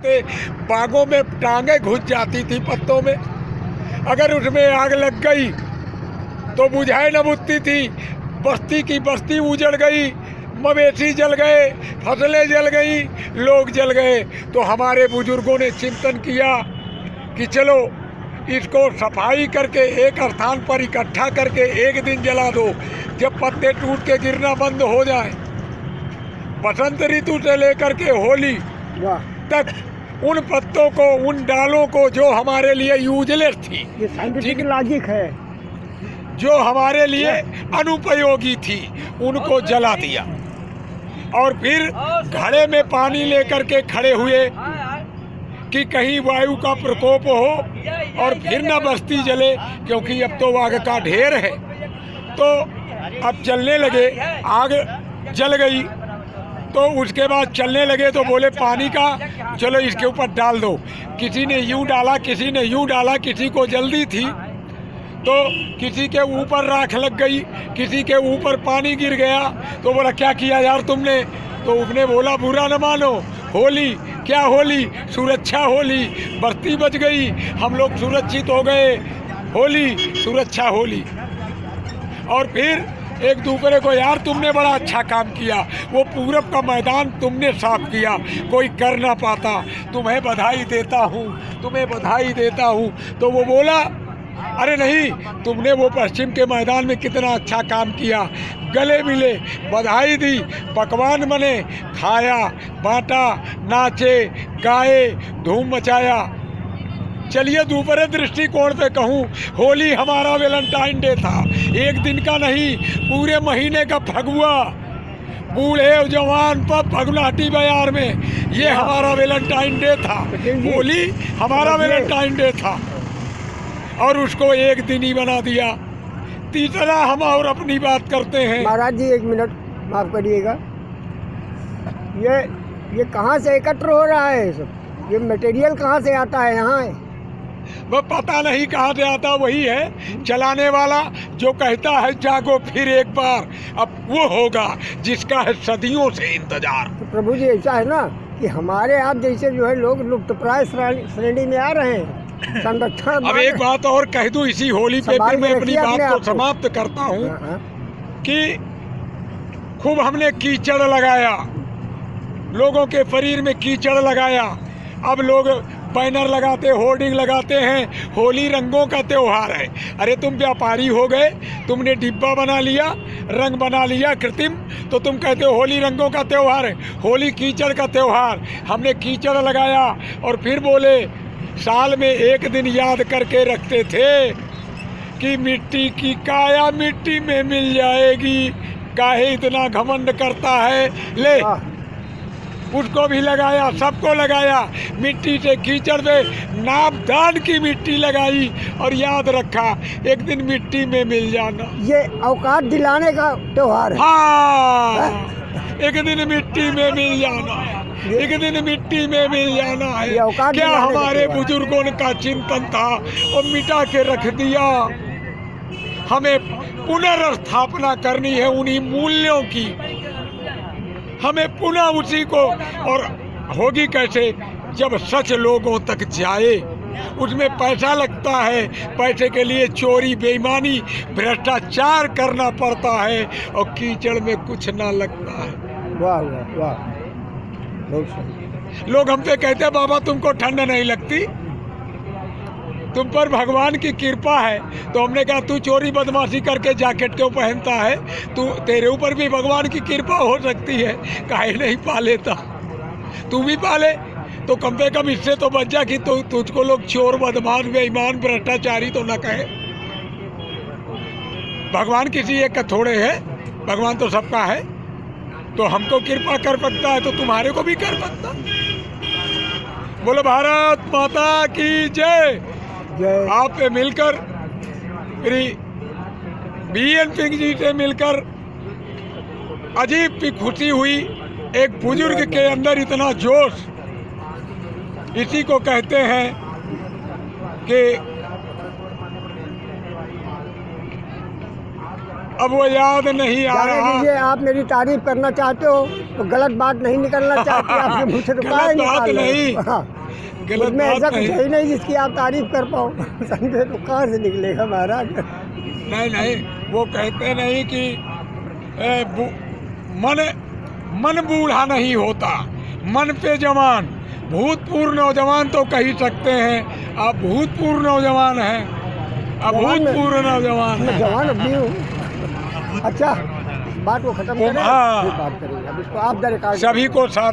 पत्ते बागों में टांगे घुस जाती थी पत्तों में। अगर उसमें आग लग गई तो बुझाए न बुझती थी। बस्ती की बस्ती उजड़ गई, मवेशी जल गए, फसलें जल गई, लोग जल गए। तो हमारे बुजुर्गों ने चिंतन किया कि चलो इसको सफाई करके एक स्थान पर इकट्ठा करके एक दिन जला दो, जब पत्ते टूट के गिरना बंद हो जाए। बसंत ऋतु से लेकर के होली तक उन पत्तों को, उन डालों को जो हमारे लिए यूजलेस थी, ये साइंटिफिक लॉजिक है, जो हमारे लिए अनुपयोगी थी, उनको जला दिया। और फिर घड़े में पानी लेकर के खड़े हुए कि कहीं वायु का प्रकोप हो और फिर न बस्ती जले, क्योंकि अब तो आग का ढेर है। तो अब जलने लगे, आग जल गई। तो उसके बाद चलने लगे तो बोले पानी का चलो इसके ऊपर डाल दो। किसी ने यूं डाला, किसी ने यूं डाला, किसी को जल्दी थी तो किसी के ऊपर राख लग गई, किसी के ऊपर पानी गिर गया। तो बोला क्या किया यार तुमने? तो उसने बोला बुरा न मानो, होली क्या होली, सुरक्षा होली, बस्ती बच गई, हम लोग सुरक्षित हो गए, होली सुरक्षा होली। और फिर एक दूसरे को यार तुमने बड़ा अच्छा काम किया, वो पूरब का मैदान तुमने साफ किया, कोई कर ना पाता, तुम्हें बधाई देता हूँ, तुम्हें बधाई देता हूँ। तो वो बोला अरे नहीं, तुमने वो पश्चिम के मैदान में कितना अच्छा काम किया। गले मिले, बधाई दी, पकवान बने, खाया, बांटा, नाचे, गाए, धूम मचाया। चलिए दूसरे दृष्टिकोण से कहूँ, होली हमारा वैलेंटाइन डे था, एक दिन का नहीं, पूरे महीने का फगुआ, बूढ़े जवान पर फगुनाटी बयार में, ये हमारा वैलेंटाइन डे था। होली हमारा वैलेंटाइन डे था और उसको एक दिन ही बना दिया। तीसरा हम और अपनी बात करते हैं। महाराज जी एक मिनट माफ करिएगा, ये कहाँ से एकत्र हो रहा है सब? ये मटेरियल कहाँ से आता है यहाँ? वो पता नहीं कहाँ से आता, वही है चलाने वाला जो कहता है जागो फिर एक बार, अब वो होगा जिसका है सदियों से इंतजार। तो प्रभु जी ऐसा है ना कि हमारे आप जैसे जो है लोग लुप्तप्राय श्रेणी में आ रहे हैं, संरक्षण। अब एक बात और कह दूं इसी होली पे, फिर मैं अपनी बात को समाप्त करता हूँ कि खूब हमने कीचड़ लगाया, लोगों के शरीर में कीचड़ लगाया। अब लोग बैनर लगाते, होर्डिंग लगाते हैं, होली रंगों का त्योहार है। अरे तुम व्यापारी हो गए, तुमने डिब्बा बना लिया, रंग बना लिया कृत्रिम, तो तुम कहते हो होली रंगों का त्योहार है। होली कीचड़ का त्योहार। हमने कीचड़ लगाया और फिर बोले साल में एक दिन याद करके रखते थे कि मिट्टी की काया मिट्टी में मिल जाएगी, काहे इतना घमंड करता है। ले उसको भी लगाया, सबको लगाया, मिट्टी से कीचड़ से नापदान की मिट्टी लगाई और याद रखा एक दिन मिट्टी में मिल जाना। ये औकात दिलाने का त्योहार है। हाँ, एक दिन मिट्टी में मिल जाना, एक दिन मिट्टी में मिल जाना है। क्या हमारे बुजुर्गों का चिंतन था और मिटा के रख दिया। हमें पुनर्स्थापना करनी है उन्हीं मूल्यों की, हमें पुनः उसी को। और होगी कैसे? जब सच लोगों तक जाए। उसमें पैसा लगता है, पैसे के लिए चोरी, बेईमानी, भ्रष्टाचार करना पड़ता है और कीचड़ में कुछ ना लगता है। वाह वाह वाह, बहुत सही। लोग हमसे कहते हैं बाबा तुमको ठंड नहीं लगती, तुम पर भगवान की कृपा है। तो हमने कहा तू चोरी बदमाशी करके जैकेट क्यों पहनता है? तू, तेरे ऊपर भी भगवान की कृपा हो सकती है, काहे नहीं पालेता? तू भी पाले तो कम से कम इससे तो बच जा कि तुझको लोग चोर, बदमाश, बेईमान, भ्रष्टाचारी तो न कहे। भगवान किसी एक का थोड़े है, भगवान तो सबका है। तो हमको कृपा कर सकता है तो तुम्हारे को भी कर सकता। बोलो भारत माता की जय। आप मिलकर, बीएन सिंह जी से मिलकर अजीब की खुशी हुई। एक बुजुर्ग के अंदर इतना जोश, इसी को कहते हैं कि अब वो याद नहीं आ रहा। आप मेरी तारीफ करना चाहते हो तो गलत बात नहीं निकलना चाहिए आपके मुँह से, तो गलत काहे बात निकाल रहे नहीं। हो? हाँ, गलत उसमें ऐसा बात कुछ नहीं। है ही नहीं जिसकी आप तारीफ कर पाओ। समझे? तो कहाँ से निकलेगा महाराज? नहीं नहीं, वो कहते नहीं कि मन बूढ़ा नहीं होता, मन पे जवान। भूतपूर्व नौजवान तो कह सकते हैं, आप भूतपूर्व नौजवान हैं, अब जवान में- भूतपूर्व नौजवान मैं हैं। जवान अभी हूँ। अच्छा, बात को खत्म करें, हाँ। फिर बात करेंगे। अब इसको आप दर सभी को साथ